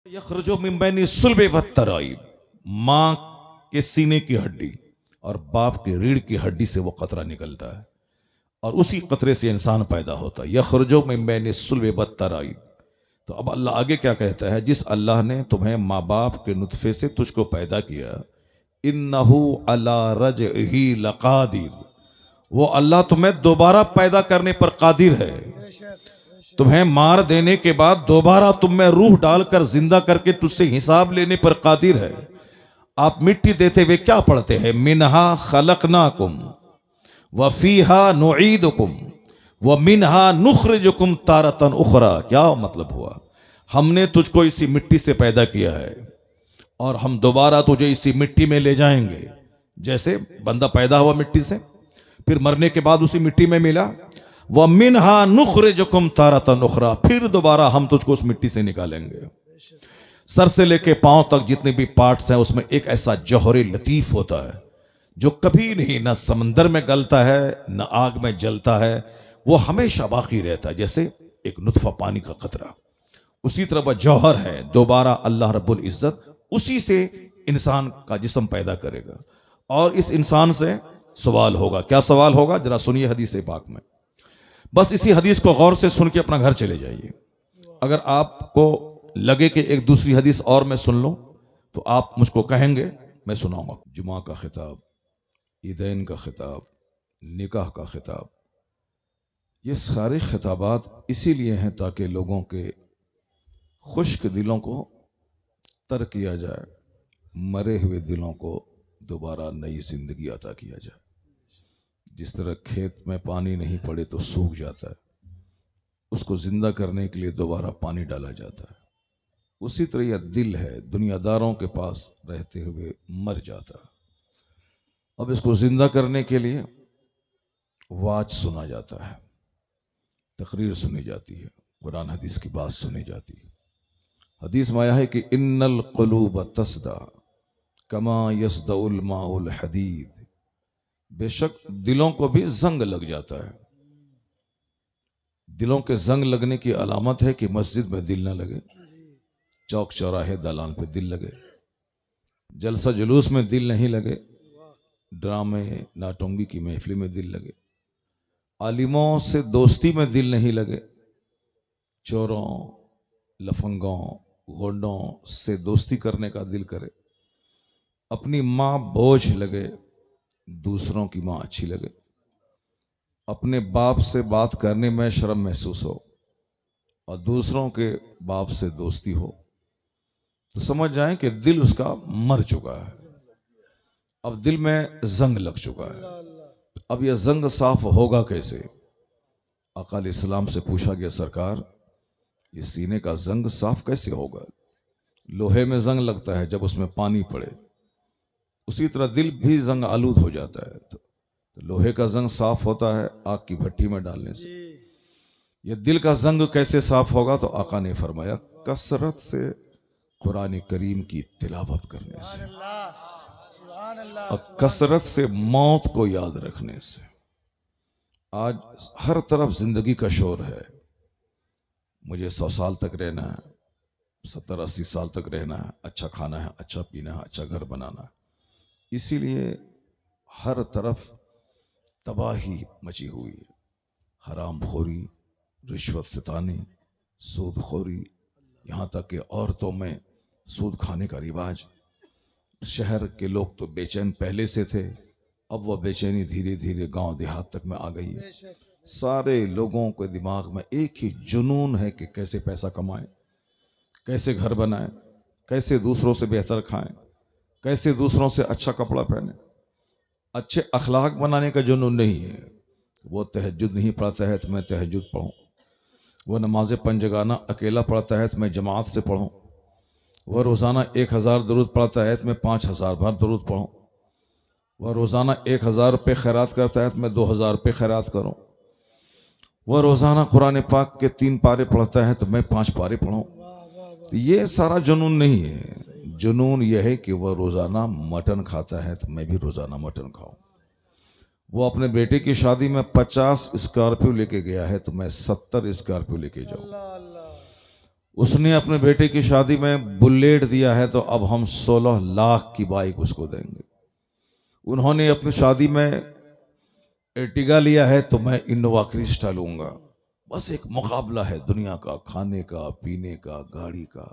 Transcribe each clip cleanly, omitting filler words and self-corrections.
यखरुजु मिन बैनि सुल्बि वत्तराइब, माँ के सीने की हड्डी और बाप की रीढ़ की हड्डी से वो कतरा निकलता है और उसी कतरे से इंसान पैदा होता है। यखरुजु मिन बैनि सुल्बि वत्तराइब। तो अब अल्लाह आगे क्या कहता है, जिस अल्लाह ने तुम्हें माँ बाप के नुतफे से तुझको पैदा किया, इन्नहु अला रजही लकादिर, वो अल्लाह तुम्हें दोबारा पैदा करने पर कादिर है। तुम्हें मार देने के बाद दोबारा तुम में रूह डालकर जिंदा करके तुझसे हिसाब लेने पर कादिर है। आप मिट्टी देते हुए क्या पढ़ते हैं, मिनहा खलकनाकुम व फीहा नुईदुकुम व मिनहा नुखरिजुकुम तारतन उखरा। क्या मतलब हुआ, हमने तुझको इसी मिट्टी से पैदा किया है और हम दोबारा तुझे इसी मिट्टी में ले जाएंगे। जैसे बंदा पैदा हुआ मिट्टी से, फिर मरने के बाद उसी मिट्टी में मिला, वह मिनहा नुखरिजुकुम तारतन उखरा, फिर दोबारा हम तुझको उस मिट्टी से निकालेंगे। सर से लेके पांव तक जितने भी पार्ट्स हैं उसमें एक ऐसा जौहर लतीफ होता है जो कभी नहीं, ना समंदर में गलता है ना आग में जलता है, वो हमेशा बाकी रहता है, जैसे एक नुतफा पानी का कतरा। उसी तरह वह जौहर है। दोबारा अल्लाह रब्बुल इज्जत उसी से इंसान का जिस्म पैदा करेगा और इस इंसान से सवाल होगा। क्या सवाल होगा, जरा सुनिए हदीस पाक में। बस इसी हदीस को गौर से सुन के अपना घर चले जाइए। अगर आपको लगे कि एक दूसरी हदीस और मैं सुन लूं तो आप मुझको कहेंगे, मैं सुनाऊंगा। जुमा का खिताब, ईदैन का खिताब, निकाह का खिताब, ये सारे खिताबात इसीलिए हैं ताकि लोगों के खुश्क दिलों को तर किया जाए, मरे हुए दिलों को दोबारा नई जिंदगी अता किया जाए। जिस तरह खेत में पानी नहीं पड़े तो सूख जाता है, उसको जिंदा करने के लिए दोबारा पानी डाला जाता है, उसी तरह यह दिल है, दुनियादारों के पास रहते हुए मर जाता है। अब इसको जिंदा करने के लिए वाज सुना जाता है, तकरीर सुनी जाती है, कुरान हदीस की बात सुनी जाती है। हदीस में आया है कि इन्नल क़ुलूब तस्दा कमा यसदउल माउल हदीद, बेशक दिलों को भी जंग लग जाता है। दिलों के जंग लगने की अलामत है कि मस्जिद में दिल न लगे, चौक चौराहे दालान पे दिल लगे, जलसा जुलूस में दिल नहीं लगे, ड्रामे नाटोंगी की महफिल में दिल लगे, आलिमों से दोस्ती में दिल नहीं लगे, चोरों लफंगों गोंडों से दोस्ती करने का दिल करे, अपनी माँ बोझ लगे, दूसरों की माँ अच्छी लगे, अपने बाप से बात करने में शर्म महसूस हो और दूसरों के बाप से दोस्ती हो, तो समझ जाएं कि दिल उसका मर चुका है। अब दिल में जंग लग चुका है। अब यह जंग साफ होगा कैसे? आका अलैहिस्सलाम से पूछा गया, सरकार ये सीने का जंग साफ कैसे होगा? लोहे में जंग लगता है जब उसमें पानी पड़े, उसी तरह दिल भी जंग आलूद हो जाता है। तो लोहे का जंग साफ होता है आग की भट्टी में डालने से। ये दिल का जंग कैसे साफ होगा? तो आका ने फरमाया, कसरत से कुरान करीम की तिलावत करने से और कसरत से मौत को याद रखने से। आज हर तरफ जिंदगी का शोर है, मुझे 100 साल तक रहना है, 70-80 साल तक रहना है, अच्छा खाना है, अच्छा पीना है, अच्छा घर बनाना है। इसीलिए हर तरफ तबाही मची हुई है। हराम खोरी, रिश्वत सितानी, सूद खोरी, यहाँ तक कि औरतों में सूद खाने का रिवाज। शहर के लोग तो बेचैन पहले से थे, अब वह बेचैनी धीरे धीरे गांव देहात तक में आ गई है। सारे लोगों के दिमाग में एक ही जुनून है कि कैसे पैसा कमाएं, कैसे घर बनाएं, कैसे दूसरों से बेहतर खाएं, कैसे दूसरों से अच्छा कपड़ा पहने। अच्छे अखलाक बनाने का जुनून नहीं है। वो तहज्जुद नहीं पढ़ता है तो मैं तहज्जुद पढ़ूं, वो नमाज पंजगाना अकेला पढ़ता है तो मैं जमात से पढ़ूं, वह रोज़ाना 1000 दरूद पढ़ता है तो मैं 5000 बार दरूद पढ़ूं, वह रोज़ाना 1000 रुपये खैरात करता है तो मैं 2000 रुपये खैरात करूं, वह रोज़ाना कुरान पाक के 3 पारे पढ़ता है तो मैं 5 पारे पढ़ूं। तो ये सारा जुनून नहीं है। जुनून यह है कि वह रोज़ाना मटन खाता है तो मैं भी रोज़ाना मटन खाऊं। वो अपने बेटे की शादी में 50 स्कॉर्पियो लेके गया है तो मैं 70 स्कॉर्पियो लेके जाऊं। उसने अपने बेटे की शादी में बुलेट दिया है तो अब हम 16 लाख की बाइक उसको देंगे। उन्होंने अपनी शादी में एर्टिगा लिया है तो मैं इनोवा क्रिस्टा लूंगा। बस एक मुकाबला है दुनिया का, खाने का, पीने का, गाड़ी का,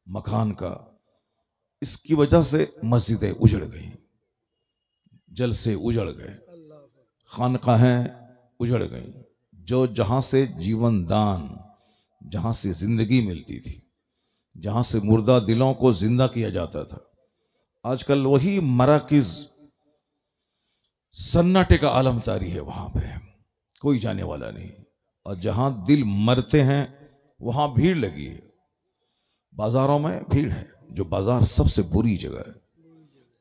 मकान का। इसकी वजह से मस्जिदें उजड़ गई, जलसे उजड़ गए, खानकाहें उजड़ गई। जो जहां से जीवन दान, जहां से जिंदगी मिलती थी, जहां से मुर्दा दिलों को जिंदा किया जाता था, आजकल वही मराकिज सन्नाटे का आलम तारी है। वहां पे कोई जाने वाला नहीं। और जहां दिल मरते हैं वहां भीड़ लगी है। बाजारों में भीड़ है, जो बाजार सबसे बुरी जगह है।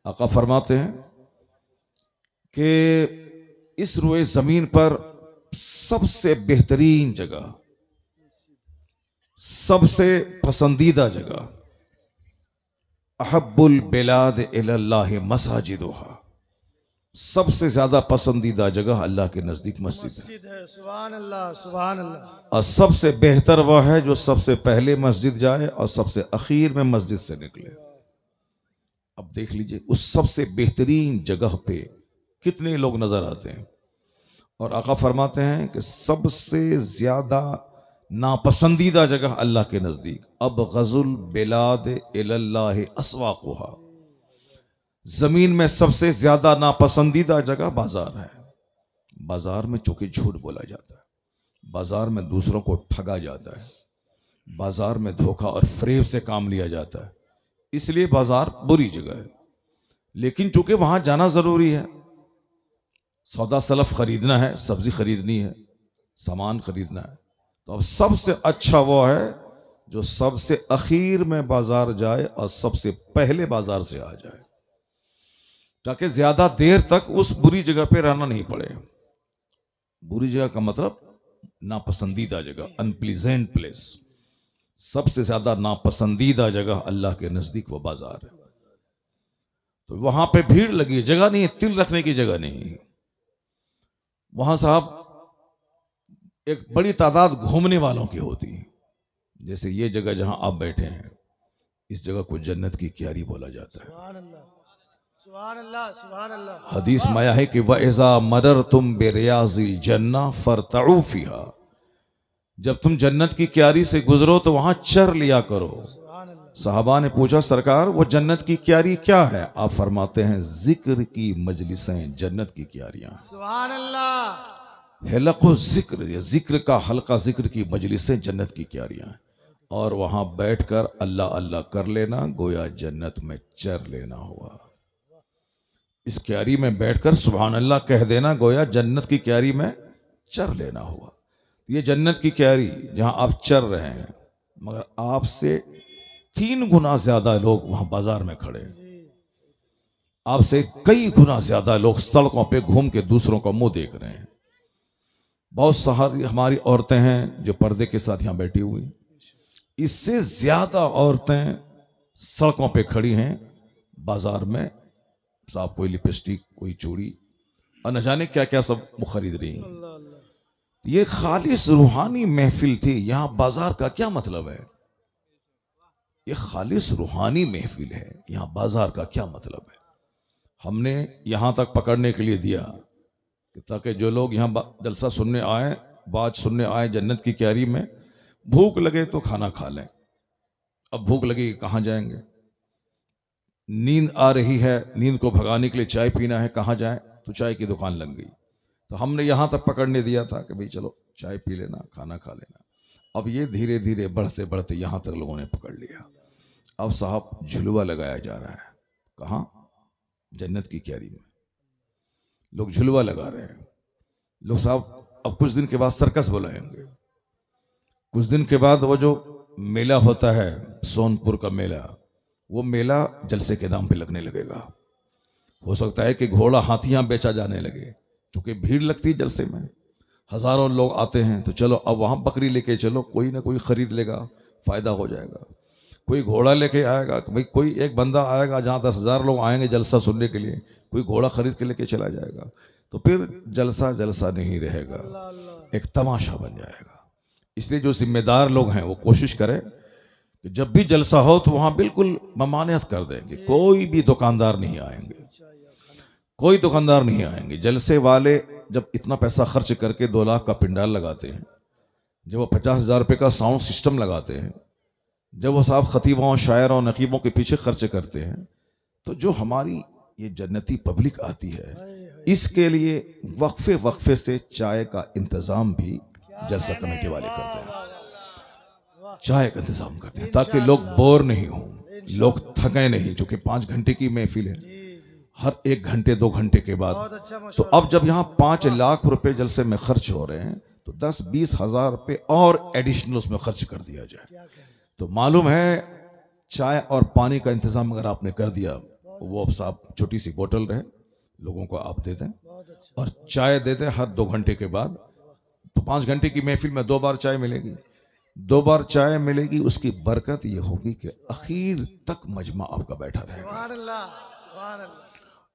आका फरमाते हैं कि इस रुए जमीन पर सबसे बेहतरीन जगह, सबसे पसंदीदा जगह, अहब्बुल बिलाद इलल्लाह मसाजिदुहा, सबसे ज्यादा पसंदीदा जगह अल्लाह के नजदीक मस्जिद है। सुभान अल्लाह, सुभान अल्लाह। और सबसे बेहतर वह है जो सबसे पहले मस्जिद जाए और सबसे आखिर में मस्जिद से निकले। अब देख लीजिए उस सबसे बेहतरीन जगह पे कितने लोग नजर आते हैं। और आका फरमाते हैं कि सबसे ज्यादा नापसंदीदा जगह अल्लाह के नजदीक, अब गजुल बिलाद इलल्लाह अस्वाकुहा, जमीन में सबसे ज्यादा नापसंदीदा जगह बाजार है। बाजार में चूंकि झूठ बोला जाता है, बाजार में दूसरों को ठगा जाता है, बाजार में धोखा और फरेब से काम लिया जाता है, इसलिए बाजार बुरी जगह है। लेकिन चूंकि वहां जाना जरूरी है, सौदा सलफ खरीदना है, सब्जी खरीदनी है, सामान खरीदना है, तो अब सबसे अच्छा वो है जो सबसे आखिर में बाजार जाए और सबसे पहले बाजार से आ जाए, ताकि ज्यादा देर तक उस बुरी जगह पे रहना नहीं पड़े। बुरी जगह का मतलब नापसंदीदा जगह, अनप्लीजेंट प्लेस। सबसे ज्यादा नापसंदीदा जगह अल्लाह के नजदीक वो बाजार है। तो वहां पे भीड़ लगी है, जगह नहीं है, तिल रखने की जगह नहीं। वहां साहब एक बड़ी तादाद घूमने वालों की होती है। जैसे ये जगह जहां आप बैठे हैं, इस जगह को जन्नत की क्यारी बोला जाता है। हदीस में आया है कि वइज़ा मररतुम बिरियाज़िल जन्ना फरतऊ फीहा, जब तुम जन्नत की क्यारी से गुजरो तो वहां चर लिया करो। सहाबा ने पूछा सरकार वो जन्नत की क्यारी क्या है? आप फरमाते हैं जिक्र की मजलिसें जन्नत की क्यारियां। सुभान अल्लाह। हिलक़ु जिक्र, जिक्र का हल्का, जिक्र की मजलिसें जन्नत की क्यारियां। और वहां बैठकर अल्लाह अल्लाह कर लेना गोया जन्नत में चर लेना हुआ। इस क्यारी में बैठकर सुभान अल्लाह कह देना गोया जन्नत की क्यारी में चर लेना हुआ। ये जन्नत की क्यारी जहां आप चर रहे हैं, मगर आपसे 3 गुना ज्यादा लोग वहां बाजार में खड़े हैं। आपसे कई गुना ज्यादा लोग सड़कों पे घूम के दूसरों का मुंह देख रहे हैं। बहुत सारी हमारी औरतें हैं जो पर्दे के साथ यहां बैठी हुई, इससे ज्यादा औरतें सड़कों पे खड़ी हैं बाजार में। साहब कोई लिपस्टिक, कोई चूड़ी और न जाने क्या क्या सब वो खरीद रही हैं। ये खालिस रूहानी महफिल थी। यहां बाजार का क्या मतलब है? ये खालिस रूहानी महफिल है, यहां बाजार का क्या मतलब है? हमने यहां तक पकड़ने के लिए दिया कि ताकि जो लोग यहां जलसा सुनने आए, बात सुनने आए जन्नत की क्यारी में, भूख लगे तो खाना खा लें। अब भूख लगी कहां जाएंगे? नींद आ रही है, नींद को भगाने के लिए चाय पीना है, कहाँ जाए? तो चाय की दुकान लग गई। तो हमने यहाँ तक पकड़ने दिया था कि भाई चलो चाय पी लेना, खाना खा लेना। अब ये धीरे धीरे बढ़ते बढ़ते यहाँ तक लोगों ने पकड़ लिया। अब साहब झुलवा लगाया जा रहा है। कहाँ? जन्नत की क्यारी में लोग झुलवा लगा रहे हैं। लोग साहब अब कुछ दिन के बाद सर्कस बुलाएंगे। कुछ दिन के बाद वो जो मेला होता है, सोनपुर का मेला, वो मेला जलसे के नाम पे लगने लगेगा। हो सकता है कि घोड़ा हाथियां बेचा जाने लगे, क्योंकि भीड़ लगती है जलसे में, हजारों लोग आते हैं। तो चलो अब वहां बकरी लेके चलो, कोई ना कोई खरीद लेगा, फायदा हो जाएगा। कोई घोड़ा लेके आएगा, भाई कोई एक बंदा आएगा जहां 10,000 लोग आएंगे जलसा सुनने के लिए, कोई घोड़ा खरीद के लेके चला जाएगा। तो फिर जलसा जलसा नहीं रहेगा, एक तमाशा बन जाएगा। इसलिए जो जिम्मेदार लोग हैं वो कोशिश करें कि जब भी जलसा हो तो वहां बिल्कुल ममानियत कर देंगे, कोई भी दुकानदार नहीं आएंगे, कोई दुकानदार नहीं आएंगे। जलसे वाले जब इतना पैसा खर्च करके 2 लाख का पिंडाल लगाते हैं, जब वो 50,000 रुपये का साउंड सिस्टम लगाते हैं, जब वो साहब खतीबों शायरों नकीबों के पीछे खर्च करते हैं, तो जो हमारी ये जन्नती पब्लिक आती है, इसके लिए वक्फे वक्फे से चाय का इंतजाम भी जलसा कमेटी वाले करते हैं। चाय का इंतजाम करते हैं ताकि लोग बोर नहीं हो, लोग थके नहीं, चूंकि 5 घंटे की महफिल है, हर 1 घंटे 2 घंटे के बाद। तो अब जब यहाँ 5 लाख रुपए जलसे में खर्च हो रहे हैं, तो 10-20 हजार रुपये और एडिशनल उसमें खर्च कर दिया जाए। तो मालूम है चाय और पानी का इंतजाम अगर आपने कर दिया, वो अब साहब छोटी सी बोतल रहे, लोगों को आप दे दें और चाय दे दें हर 2 घंटे के बाद, तो 5 घंटे की महफिल में 2 बार चाय मिलेगी, 2 बार चाय मिलेगी। उसकी बरकत ये होगी कि आखिर तक मजमा आपका बैठा रहेगा।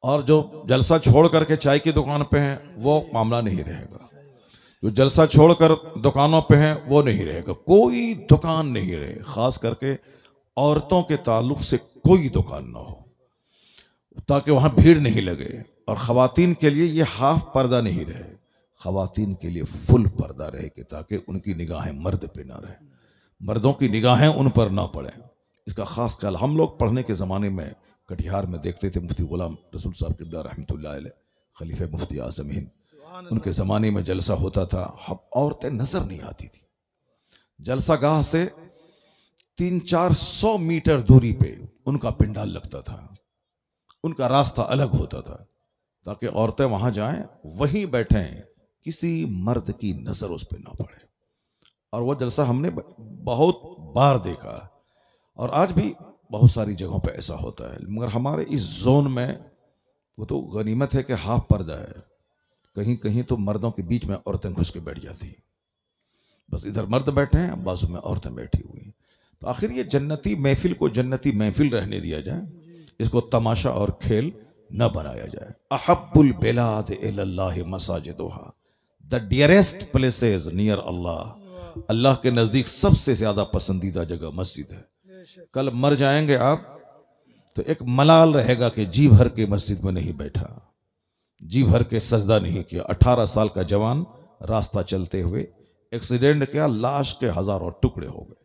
और जो जलसा छोड़ करके चाय की दुकान पे हैं, वो मामला नहीं रहेगा। जो जलसा छोड़कर दुकानों पे हैं, वो नहीं रहेगा, कोई दुकान नहीं रहे। खास करके औरतों के ताल्लुक से कोई दुकान ना हो, ताकि वहां भीड़ नहीं लगे। और खवातीन के लिए ये हाफ पर्दा नहीं रहे, खवातीन के लिए फुल पर्दा रहे, कि ताकि उनकी निगाहें मर्द पे ना रहे, मर्दों की निगाहें उन पर ना पड़े। इसका खास ख्याल हम लोग पढ़ने के ज़माने में कटिहार में देखते थे। मुफ्ती गुलाम रसूल साहब क़िबला रहमतुल्लाह अलैह, खलीफे मुफ्ती आज़म हिंद, उनके ज़माने में जलसा होता था, औरतें नज़र नहीं आती थी। जलसा गाह से 300-400 मीटर दूरी पे उनका पिंडाल लगता था, उनका रास्ता अलग होता था, ताकि औरतें वहां जाएं, वहीं बैठें, किसी मर्द की नजर उस पर ना पड़े। और वो जलसा हमने बहुत बार देखा, और आज भी बहुत सारी जगहों पे ऐसा होता है। मगर हमारे इस जोन में वो तो गनीमत है कि हाफ पर्दा है, कहीं कहीं तो मर्दों के बीच में औरतें घुस के बैठ जाती, बस इधर मर्द बैठे हैं, बाजू में औरतें बैठी हुई। तो आखिर ये जन्नती महफिल को जन्नती महफिल रहने दिया जाए, इसको तमाशा और खेल न बनाया जाए। अहब्बुल बिलाद इलल्लाहि मसाजिदुहा, द डियरेस्ट प्लेसेस नियर अल्लाह, अल्लाह के नज़दीक सबसे ज़्यादा पसंदीदा जगह मस्जिद है। कल मर जाएंगे आप तो एक मलाल रहेगा कि जी भर के मस्जिद में नहीं बैठा, जी भर के सजदा नहीं किया। 18 साल का जवान रास्ता चलते हुए एक्सीडेंट किया, लाश के हजारों टुकड़े हो गए।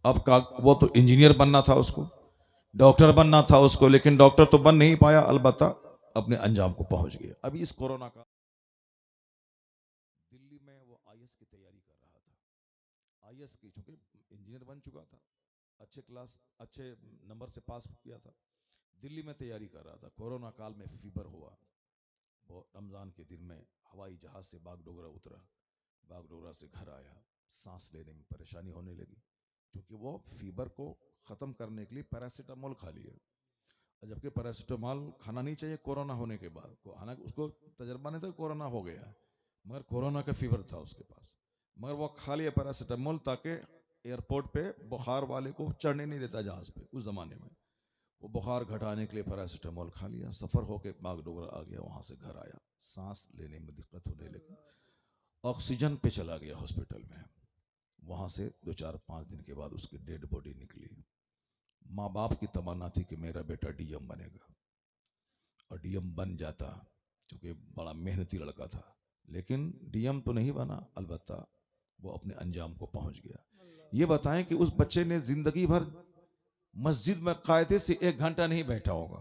अब का वो तो इंजीनियर बनना था उसको, डॉक्टर बनना था उसको, लेकिन डॉक्टर तो बन नहीं पाया, अलबत्ता अपने अंजाम को पहुंच गया। अभी इस कोरोना का दिल्ली में वो आईएएस की तैयारी कर रहा था, आईएएस की, चूंकि इंजीनियर बन चुका था, अच्छे नंबर से पास किया था, दिल्ली में तैयारी कर रहा था। कोरोना काल में फीवर हुआ, वो रमजान के दिन में हवाई जहाज से बागडोगरा उतरा, बागडोगरा से घर आया, सांस लेने में परेशानी होने लगी, क्योंकि वो फीवर को ख़त्म करने के लिए पैरासीटामोल खा लिया, जबकि पैरासीटामोल खाना नहीं चाहिए कोरोना होने के बाद। हालांकि उसको तजर्बा नहीं था कोरोना हो गया, मगर कोरोना का फीवर था उसके पास, मगर वो खा लिया पैरासीटामोल, ताकि एयरपोर्ट पे बुखार वाले को चढ़ने नहीं देता जहाज़ पे उस ज़माने में। वो बुखार घटाने के लिए पैरासीटामोल खा लिया, सफ़र होके बागडोगरा आ गया, वहाँ से घर आया, सांस लेने में दिक्कत होने लगी, ऑक्सीजन पे चला गया हॉस्पिटल में। वहाँ से 2-4-5 दिन के बाद उसकी डेड बॉडी निकली। माँ बाप की तमन्ना थी कि मेरा बेटा डीएम बनेगा, और डीएम बन जाता, क्योंकि बड़ा मेहनती लड़का था, लेकिन डीएम तो नहीं बना, अलबत्ता वो अपने अंजाम को पहुंच गया। ये बताएं कि उस बच्चे ने जिंदगी भर मस्जिद में कायदे से 1 घंटा नहीं बैठा होगा,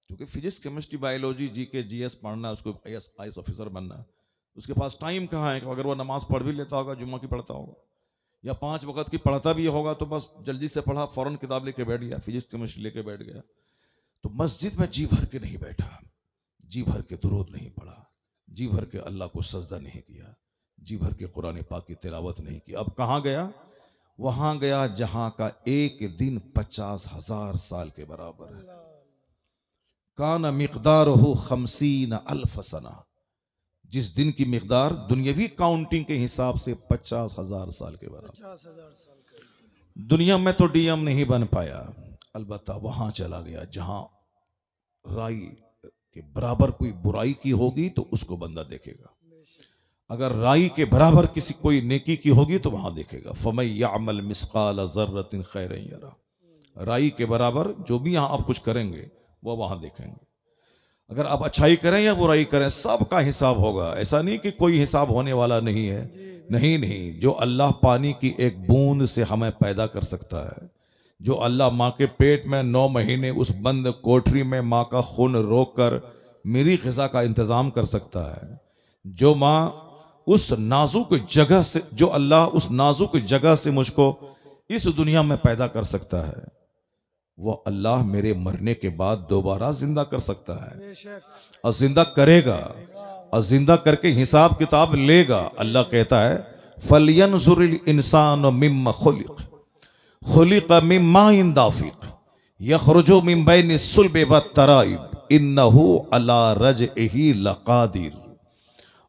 क्योंकि physics chemistry biology GK GS पढ़ना, उसको आईएएस ऑफिसर बनना, उसके पास टाइम कहाँ है। अगर वो नमाज पढ़ भी लेता होगा, जुम्मा की पढ़ता होगा, या 5 वक्त की पढ़ता भी होगा, तो बस जल्दी से पढ़ा, फौरन किताब लेके बैठ गया, फिजिक्स केमिस्ट्री लेके बैठ गया। तो मस्जिद में जी भर के नहीं बैठा, जी भर के दुरूद नहीं पढ़ा, जी भर के अल्लाह को सजदा नहीं किया, जी भर के कुरान पाक की तिलावत नहीं की। अब कहाँ गया? वहां गया जहां का एक दिन 50,000 साल के बराबर है। कान मिक़दारुहु 50,000 सना, जिस दिन की मिक़दार दुनियावी काउंटिंग के हिसाब से 50,000 साल के बराबर। दुनिया में तो डीएम नहीं बन पाया, अलबत्ता वहां चला गया जहां राई के बराबर कोई बुराई की होगी तो उसको बंदा देखेगा। अगर राई के बराबर किसी कोई नेकी की होगी तो वहां देखेगा। फमै यामल मिस्काल ज़र्रतिन खैरन यरा, राई के बराबर जो भी यहां आप कुछ करेंगे वो वहां देखेंगे। अगर आप अच्छाई करें या बुराई करें, सबका हिसाब होगा। ऐसा नहीं कि कोई हिसाब होने वाला नहीं है, नहीं नहीं। जो अल्लाह पानी की एक बूंद से हमें पैदा कर सकता है, जो अल्लाह माँ के पेट में 9 महीने उस बंद कोठरी में माँ का खून रोक कर मेरी ग़िज़ा का इंतज़ाम कर सकता है, जो माँ उस नाजुक जगह से, जो अल्लाह उस नाजुक जगह से मुझको इस दुनिया में पैदा कर सकता है, वो अल्लाह मेरे मरने के बाद दोबारा जिंदा कर सकता है और जिंदा करेगा और जिंदा करके हिसाब किताब लेगा। अल्लाह कहता है फलयंजुरिल इंसान मिम्मा खुलिक, खुलिक मिन माइन दाफिक यखरुजु मिन बैनि सुल्बि वत्तराइब इन्नहु अला रजइही लकादिर।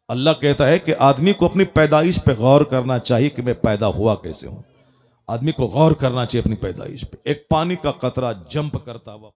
अल्लाह कहता है कि आदमी को अपनी पैदाइश पे गौर करना चाहिए कि मैं पैदा हुआ कैसे हूं। आदमी को गौर करना चाहिए अपनी पैदाइश पे। एक पानी का कतरा जंप करता हुआ